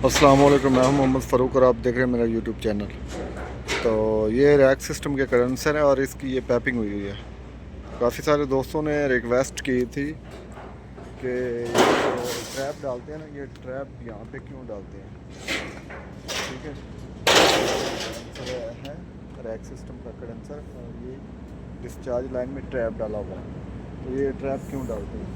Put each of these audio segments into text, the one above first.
अस्सलाम वालेकुम, मैं हूं मोहम्मद फ़ारूक और आप देख रहे हैं मेरा यूट्यूब चैनल। तो ये रैक सिस्टम के कंडेंसर है और इसकी ये पैपिंग हुई हुई है। काफ़ी सारे दोस्तों ने रिक्वेस्ट की थी कि ये जो ट्रैप डालते हैं ना, ये ट्रैप यहाँ पे क्यों डालते हैं। ठीक है, कंडेंसर है रैक सिस्टम का कंडेंसर और ये डिस्चार्ज लाइन में ट्रैप डाला हुआ है। तो ये ट्रैप क्यों डालते हैं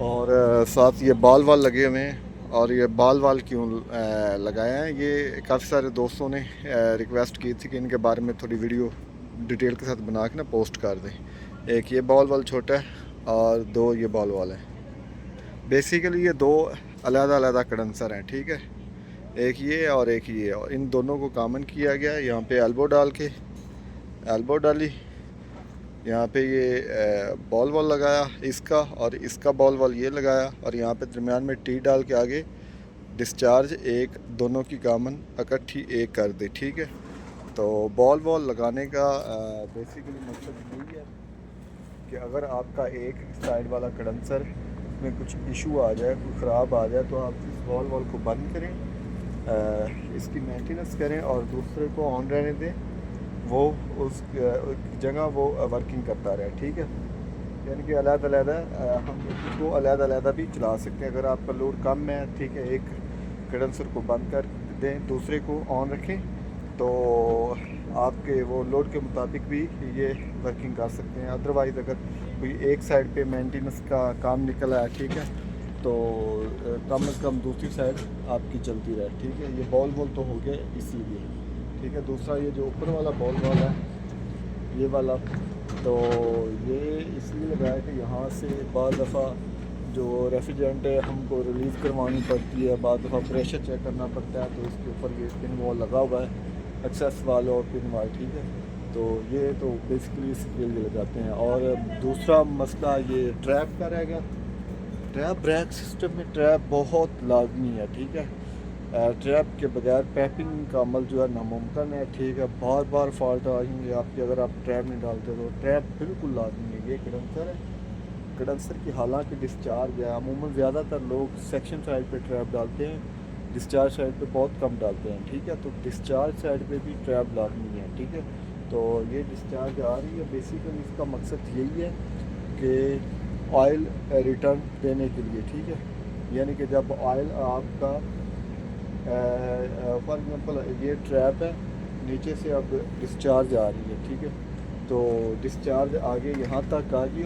और साथ ये बाल वाल लगे हुए हैं। और ये बाल वाल क्यों लगाए हैं, ये काफ़ी सारे दोस्तों ने रिक्वेस्ट की थी कि इनके बारे में थोड़ी वीडियो डिटेल के साथ बना के ना पोस्ट कर दें। एक ये बॉल वाल छोटा है और दो ये बॉल वाल है। बेसिकली ये दो अलग-अलग कंडेंसर हैं, ठीक है। एक ये और एक ये, और इन दोनों को कॉमन किया गया है। यहाँ पे एल्बो डाल के एल्बो डाली, यहाँ पे ये बॉल वॉल लगाया इसका, और इसका बॉल वॉल ये लगाया, और यहाँ पे दरमियान में टी डाल के आगे डिस्चार्ज एक दोनों की कॉमन इकट्ठी एक कर दी। ठीक है, तो बॉल वॉल लगाने का बेसिकली मकसद यही है कि अगर आपका एक साइड वाला कंडेंसर में कुछ इशू आ जाए, कोई ख़राब आ जाए, तो आप इस बॉल वॉल को बंद करें, इसकी मेंटेनेंस करें और दूसरे को ऑन रहने दें, वो उस जगह वो वर्किंग करता रहे। ठीक है, यानी कि अलग-अलग हम इसको अलग-अलग भी चला सकते हैं। अगर आपका लोड कम है, ठीक है, एक कंडेंसर को बंद कर दें, दूसरे को ऑन रखें, तो आपके वो लोड के मुताबिक भी ये वर्किंग कर सकते हैं। अदरवाइज़ अगर कोई एक साइड पे मेंटेनेंस का काम निकल आया, ठीक है, तो कम से कम दूसरी साइड आपकी चलती रहे। ठीक है, ये बॉल वॉल तो हो गया इसलिए। ठीक है, दूसरा ये जो ऊपर वाला बॉल वॉल है, ये वाला, तो ये इसलिए लगाया कि यहाँ से बाद दफ़ा जो रेफ्रिजरेंट है हमको रिलीज़ करवानी पड़ती है, बाद दफ़ा प्रेशर चेक करना पड़ता है, तो इसके ऊपर ये पिन वॉल लगा हुआ है, एक्सेस वाल और पिन वाल। ठीक है, तो ये तो बेसिकली इसके लिए लगाते हैं। और दूसरा मसला ये ट्रैप का रहेगा। ट्रैप ब्रेक सिस्टम में ट्रैप बहुत लाजमी है। ठीक है, ट्रैप के बगैर पैपिंग का अमल जो है नामुमकिन है। ठीक है, बार बार फॉल्ट आएंगे आपके अगर आप ट्रैप नहीं डालते, तो ट्रैप बिल्कुल लाजमी है। ये कंडेंसर है, कंडेंसर की हालांकि डिस्चार्ज है, अमूमन ज़्यादातर लोग सेक्शन साइड पे ट्रैप डालते हैं, डिस्चार्ज साइड पे बहुत कम डालते हैं। ठीक है, तो डिस्चार्ज साइड पे भी ट्रैप लाजमी है। ठीक है, तो ये डिस्चार्ज आ रही है, बेसिकली इसका मकसद यही है कि ऑयल रिटर्न देने के लिए। ठीक है, यानी कि जब ऑयल आपका फॉर एग्ज़ाम्पल ये ट्रैप है, नीचे से अब डिस्चार्ज आ रही है। ठीक है, तो डिस्चार्ज आगे यहाँ तक आ गई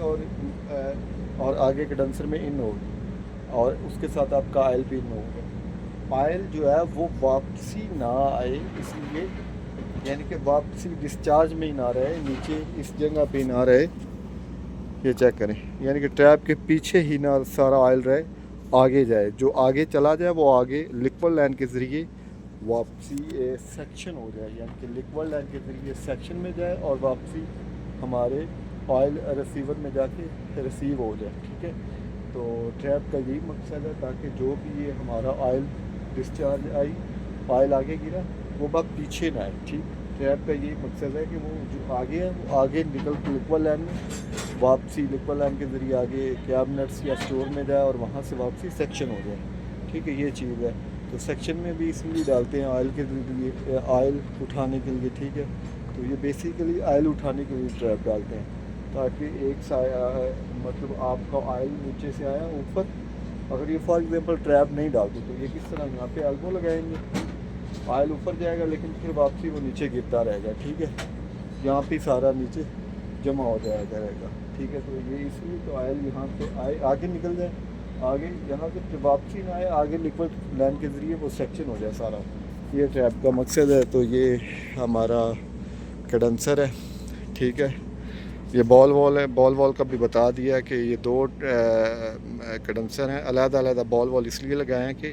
और आगे कंडेंसर में इन होगी, और उसके साथ आपका ऑयल भी इन होगा। ऑयल जो है वो वापसी ना आए, इसलिए यानी कि वापसी डिस्चार्ज में ही ना रहे, नीचे इस जगह पे ना रहे, ये चेक करें, यानी कि ट्रैप के पीछे ही ना सारा ऑयल रहे, आगे जाए, जो आगे चला जाए वो आगे लिक्विड लाइन के ज़रिए वापसी सेक्शन हो जाए, यानी कि लिक्विड लाइन के ज़रिए सेक्शन में जाए और वापसी हमारे ऑयल रिसीवर में जाके रिसीव हो जाए। ठीक है, तो ट्रैप का यही मकसद है, ताकि जो भी ये हमारा ऑयल डिस्चार्ज आई, ऑयल आगे गिरा, वो बात पीछे ना आए। ठीक, ट्रैप का यही मकसद है कि वो जो आगे है वो आगे निकल के लिक्विड लाइन में वापसी, लिक्विड लाइन के ज़रिए आगे कैबिनेट्स या स्टोर में जाए और वहाँ से वापसी सेक्शन हो जाए। ठीक है, ये चीज़ है। तो सेक्शन में भी इसलिए डालते हैं ऑयल के लिए, ऑयल उठाने के लिए। ठीक है, तो ये बेसिकली ऑयल उठाने के लिए ट्रैप डालते हैं, ताकि एक मतलब आपका ऑयल नीचे से आया ऊपर। अगर ये फॉर एग्ज़ाम्पल ट्रैप नहीं डालते तो ये किस तरह यहाँ पे एल्बो लगाएंगे, ऑयल ऊपर जाएगा लेकिन फिर वापसी वो नीचे गिरता रहेगा। ठीक है, यहाँ पे सारा नीचे जमा हो जाया रहेगा। ठीक है, तो ये इसलिए तो ऑयल यहाँ पे आए, आगे निकल जाए, आगे यहाँ से वापसी ना आए, आगे लिक्विड लाइन के ज़रिए वो सेक्शन हो जाए सारा। ये ट्रैप का मकसद है। तो ये हमारा कंडेंसर है। ठीक है, ये बॉल वॉल है, बॉल वॉल का भी बता दिया कि ये दो कंडेंसर हैं। अलग-अलग बॉल वॉल इसलिए लगाए हैं कि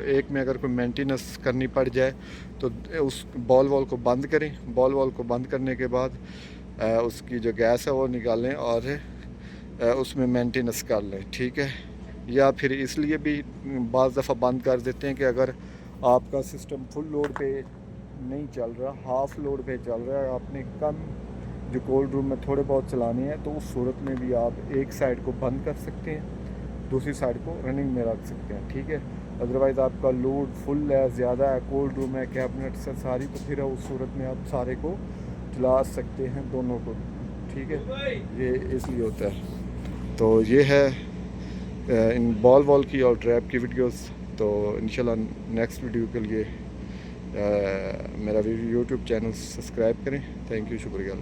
एक में अगर कोई मेंटेनेंस करनी पड़ जाए तो उस बॉल वॉल को बंद करें, बॉल वॉल को बंद करने के बाद उसकी जो गैस है वो निकालें और उसमें मेंटेनेंस कर लें। ठीक है, या फिर इसलिए भी बाज़ दफ़ा बंद कर देते हैं कि अगर आपका सिस्टम फुल लोड पे नहीं चल रहा, हाफ़ लोड पे चल रहा है, आपने कम जो कोल्ड रूम में थोड़े बहुत चलाने हैं, तो उस सूरत में भी आप एक साइड को बंद कर सकते हैं, दूसरी साइड को रनिंग में रख सकते हैं, ठीक है। अदरवाइज़ आपका लोड फुल है, ज़्यादा है, कोल्ड रूम है, कैबिनेट से सारी, तो फिर उस सूरत में आप सारे को चला सकते हैं, दोनों को, ठीक है। ये इसलिए होता है। तो ये है इन बॉल वॉल की और ट्रैप की वीडियोस। तो इंशाल्लाह नेक्स्ट वीडियो के लिए मेरा यूट्यूब चैनल सब्सक्राइब करें। थैंक यू, शुक्रिया।